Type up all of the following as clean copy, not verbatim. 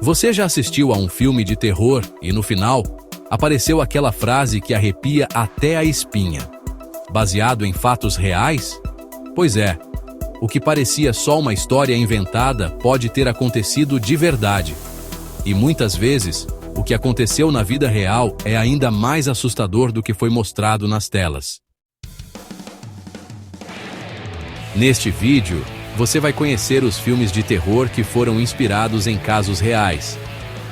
Você já assistiu a um filme de terror e no final apareceu aquela frase que arrepia até a espinha? Baseado em fatos reais? Pois é, o que parecia só uma história inventada pode ter acontecido de verdade. E muitas vezes, o que aconteceu na vida real é ainda mais assustador do que foi mostrado nas telas. Neste vídeo, você vai conhecer os filmes de terror que foram inspirados em casos reais.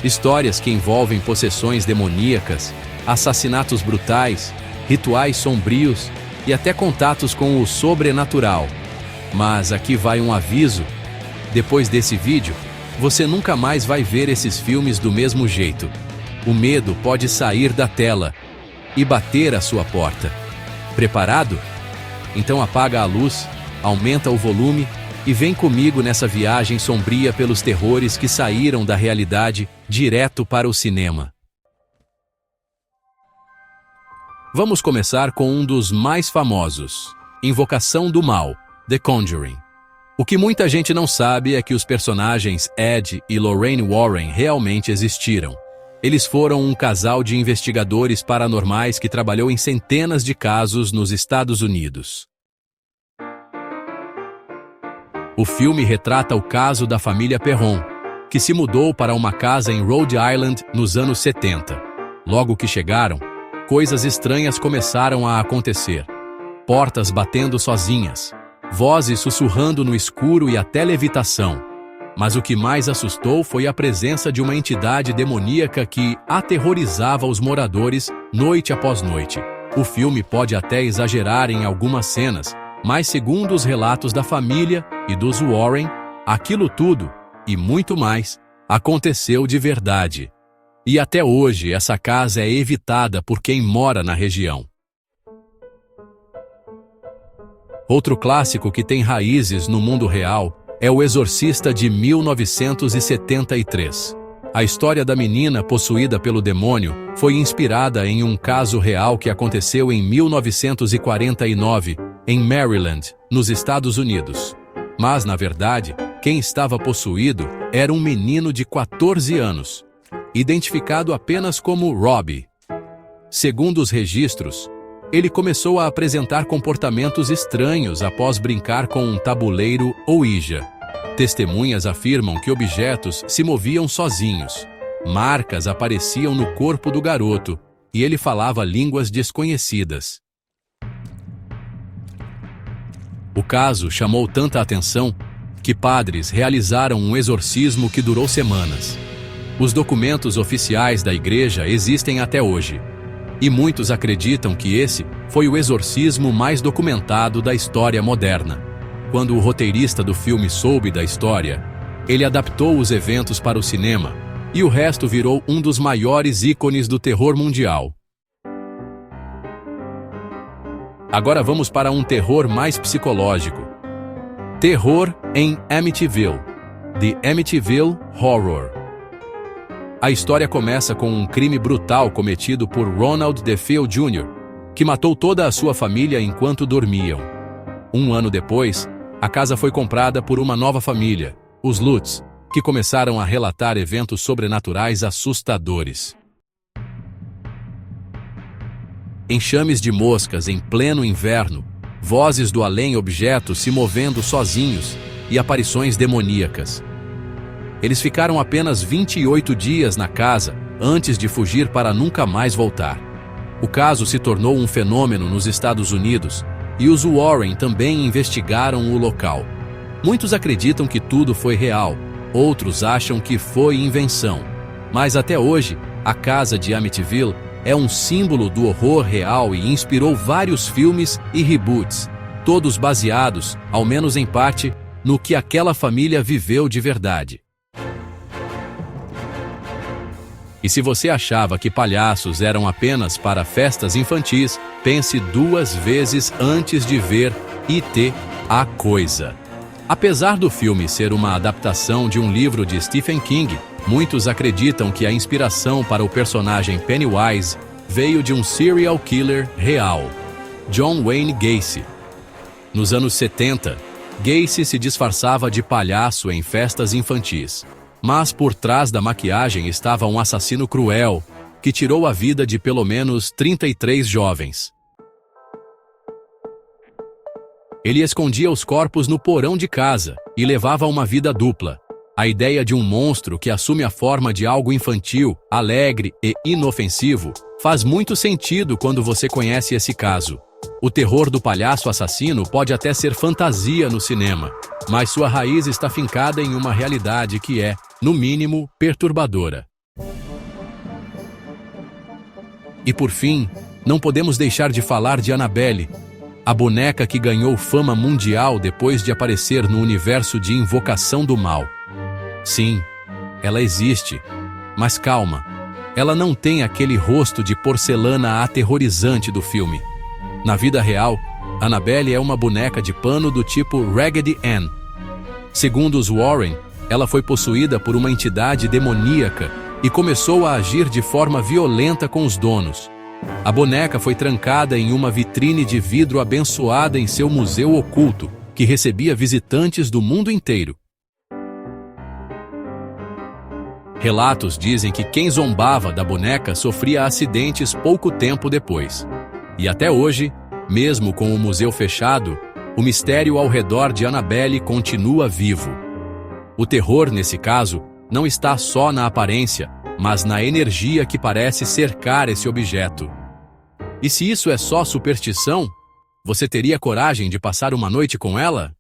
Histórias que envolvem possessões demoníacas, assassinatos brutais, rituais sombrios e até contatos com o sobrenatural. Mas aqui vai um aviso: depois desse vídeo, você nunca mais vai ver esses filmes do mesmo jeito. O medo pode sair da tela e bater à sua porta. Preparado? Então apaga a luz, aumenta o volume e vem comigo nessa viagem sombria pelos terrores que saíram da realidade direto para o cinema. Vamos começar com um dos mais famosos, Invocação do Mal, The Conjuring. O que muita gente não sabe é que os personagens Ed e Lorraine Warren realmente existiram. Eles foram um casal de investigadores paranormais que trabalhou em centenas de casos nos Estados Unidos. O filme retrata o caso da família Perron, que se mudou para uma casa em Rhode Island nos anos 70. Logo que chegaram, coisas estranhas começaram a acontecer. Portas batendo sozinhas, vozes sussurrando no escuro e até levitação. Mas o que mais assustou foi a presença de uma entidade demoníaca que aterrorizava os moradores noite após noite. O filme pode até exagerar em algumas cenas, mas segundo os relatos da família e dos Warren, aquilo tudo, e muito mais, aconteceu de verdade. E até hoje essa casa é evitada por quem mora na região. Outro clássico que tem raízes no mundo real é O Exorcista de 1973. A história da menina possuída pelo demônio foi inspirada em um caso real que aconteceu em 1949, em Maryland, nos Estados Unidos. Mas, na verdade, quem estava possuído era um menino de 14 anos, identificado apenas como Robbie. Segundo os registros, ele começou a apresentar comportamentos estranhos após brincar com um tabuleiro Ouija. Testemunhas afirmam que objetos se moviam sozinhos, marcas apareciam no corpo do garoto e ele falava línguas desconhecidas. O caso chamou tanta atenção que padres realizaram um exorcismo que durou semanas. Os documentos oficiais da igreja existem até hoje, e muitos acreditam que esse foi o exorcismo mais documentado da história moderna. Quando o roteirista do filme soube da história, ele adaptou os eventos para o cinema, e o resto virou um dos maiores ícones do terror mundial. Agora vamos para um terror mais psicológico. Terror em Amityville, The Amityville Horror. A história começa com um crime brutal cometido por Ronald DeFeo Jr., que matou toda a sua família enquanto dormiam. Um ano depois, a casa foi comprada por uma nova família, os Lutz, que começaram a relatar eventos sobrenaturais assustadores. Enxames de moscas em pleno inverno, vozes do além, objetos se movendo sozinhos e aparições demoníacas. Eles ficaram apenas 28 dias na casa antes de fugir para nunca mais voltar. O caso se tornou um fenômeno nos Estados Unidos e os Warren também investigaram o local. Muitos acreditam que tudo foi real, outros acham que foi invenção. Mas até hoje, a casa de Amityville é um símbolo do horror real e inspirou vários filmes e reboots, todos baseados, ao menos em parte, no que aquela família viveu de verdade. E se você achava que palhaços eram apenas para festas infantis, pense duas vezes antes de ver IT, a Coisa. Apesar do filme ser uma adaptação de um livro de Stephen King, muitos acreditam que a inspiração para o personagem Pennywise veio de um serial killer real, John Wayne Gacy. Nos anos 70, Gacy se disfarçava de palhaço em festas infantis. Mas por trás da maquiagem estava um assassino cruel, que tirou a vida de pelo menos 33 jovens. Ele escondia os corpos no porão de casa e levava uma vida dupla. A ideia de um monstro que assume a forma de algo infantil, alegre e inofensivo faz muito sentido quando você conhece esse caso. O terror do palhaço assassino pode até ser fantasia no cinema, mas sua raiz está fincada em uma realidade que é, no mínimo, perturbadora. E por fim, não podemos deixar de falar de Annabelle, a boneca que ganhou fama mundial depois de aparecer no universo de Invocação do Mal. Sim, ela existe, mas calma, ela não tem aquele rosto de porcelana aterrorizante do filme. Na vida real, Annabelle é uma boneca de pano do tipo Raggedy Ann. Segundo os Warren, ela foi possuída por uma entidade demoníaca e começou a agir de forma violenta com os donos. A boneca foi trancada em uma vitrine de vidro abençoada em seu museu oculto, que recebia visitantes do mundo inteiro. Relatos dizem que quem zombava da boneca sofria acidentes pouco tempo depois. E até hoje, mesmo com o museu fechado, o mistério ao redor de Annabelle continua vivo. O terror, nesse caso, não está só na aparência, mas na energia que parece cercar esse objeto. E se isso é só superstição, você teria coragem de passar uma noite com ela?